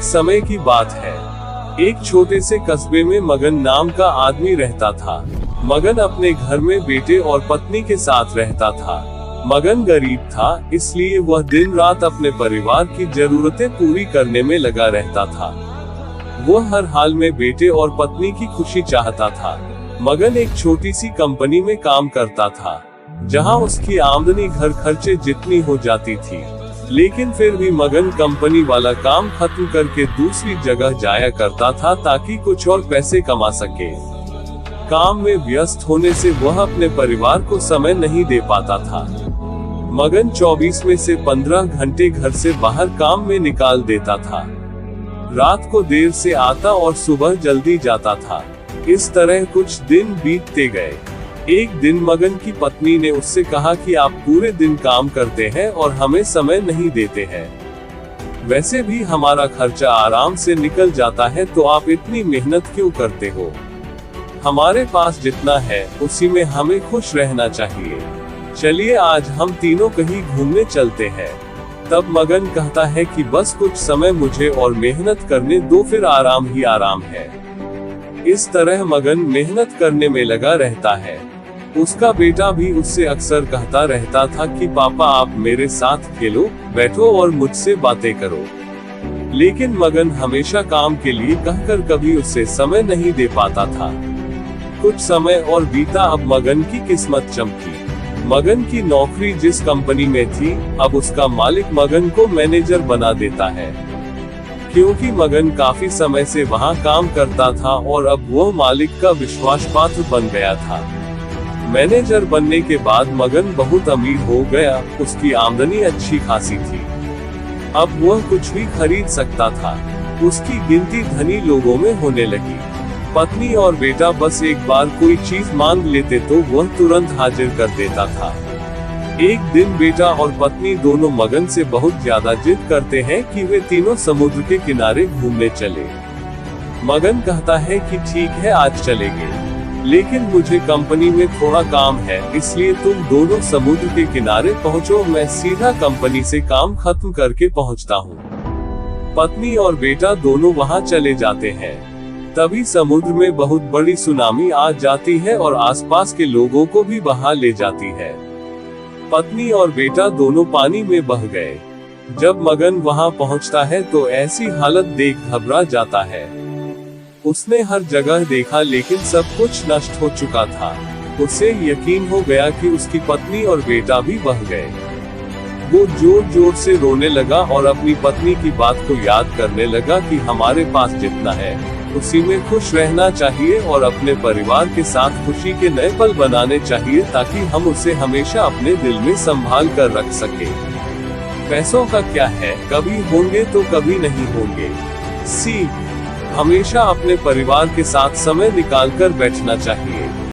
समय की बात है। एक छोटे से कस्बे में मगन नाम का आदमी रहता था। मगन अपने घर में बेटे और पत्नी के साथ रहता था। मगन गरीब था, इसलिए वह दिन रात अपने परिवार की जरूरतें पूरी करने में लगा रहता था। वह हर हाल में बेटे और पत्नी की खुशी चाहता था। मगन एक छोटी सी कंपनी में काम करता था, जहां उसकी आमदनी घर खर्चे जितनी हो जाती थी। लेकिन फिर भी मगन कंपनी वाला काम खत्म करके दूसरी जगह जाया करता था ताकि कुछ और पैसे कमा सके। काम में व्यस्त होने से वह अपने परिवार को समय नहीं दे पाता था। मगन 24 में से 15 घंटे घर से बाहर काम में निकाल देता था। रात को देर से आता और सुबह जल्दी जाता था। इस तरह कुछ दिन बीतते गए। एक दिन मगन की पत्नी ने उससे कहा कि आप पूरे दिन काम करते हैं और हमें समय नहीं देते हैं। वैसे भी हमारा खर्चा आराम से निकल जाता है, तो आप इतनी मेहनत क्यों करते हो? हमारे पास जितना है उसी में हमें खुश रहना चाहिए। चलिए आज हम तीनों कहीं घूमने चलते हैं। तब मगन कहता है कि बस कुछ समय मुझे और मेहनत करने दो, फिर आराम ही आराम है। इस तरह मगन मेहनत करने में लगा रहता है। उसका बेटा भी उससे अक्सर कहता रहता था कि पापा आप मेरे साथ खेलो, बैठो और मुझसे बातें करो। लेकिन मगन हमेशा काम के लिए कहकर कभी उससे समय नहीं दे पाता था। कुछ समय और बीता। अब मगन की किस्मत चमकी। मगन की नौकरी जिस कंपनी में थी, अब उसका मालिक मगन को मैनेजर बना देता है। क्योंकि मगन काफी समय से वहां काम करता था और अब वो मालिक का विश्वास पात्र बन गया था। मैनेजर बनने के बाद मगन बहुत अमीर हो गया। उसकी आमदनी अच्छी खासी थी। अब वह कुछ भी खरीद सकता था। उसकी गिनती धनी लोगों में होने लगी। पत्नी और बेटा बस एक बार कोई चीज मांग लेते तो वह तुरंत हाजिर कर देता था। एक दिन बेटा और पत्नी दोनों मगन से बहुत ज्यादा जिद करते हैं कि वे तीनों समुद्र के किनारे घूमने चले। मगन कहता है कि ठीक है, आज चलेंगे, लेकिन मुझे कंपनी में थोड़ा काम है, इसलिए तुम दोनों समुद्र के किनारे पहुंचो, मैं सीधा कंपनी से काम खत्म करके पहुंचता हूं। पत्नी और बेटा दोनों वहां चले जाते हैं। तभी समुद्र में बहुत बड़ी सुनामी आ जाती है और आसपास के लोगों को भी बहा ले जाती है। पत्नी और बेटा दोनों पानी में बह गए। जब मगन वहां पहुंचता है तो ऐसी हालत देख घबरा जाता है। उसने हर जगह देखा, लेकिन सब कुछ नष्ट हो चुका था। उसे यकीन हो गया कि उसकी पत्नी और बेटा भी बह गए। वो जोर जोर से रोने लगा और अपनी पत्नी की बात को याद करने लगा कि हमारे पास जितना है उसी में खुश रहना चाहिए और अपने परिवार के साथ खुशी के नए पल बनाने चाहिए, ताकि हम उसे हमेशा अपने दिल में संभाल कर रख सके। पैसों का क्या है, कभी होंगे तो कभी नहीं होंगे। सीख: हमेशा अपने परिवार के साथ समय निकालकर बैठना चाहिए।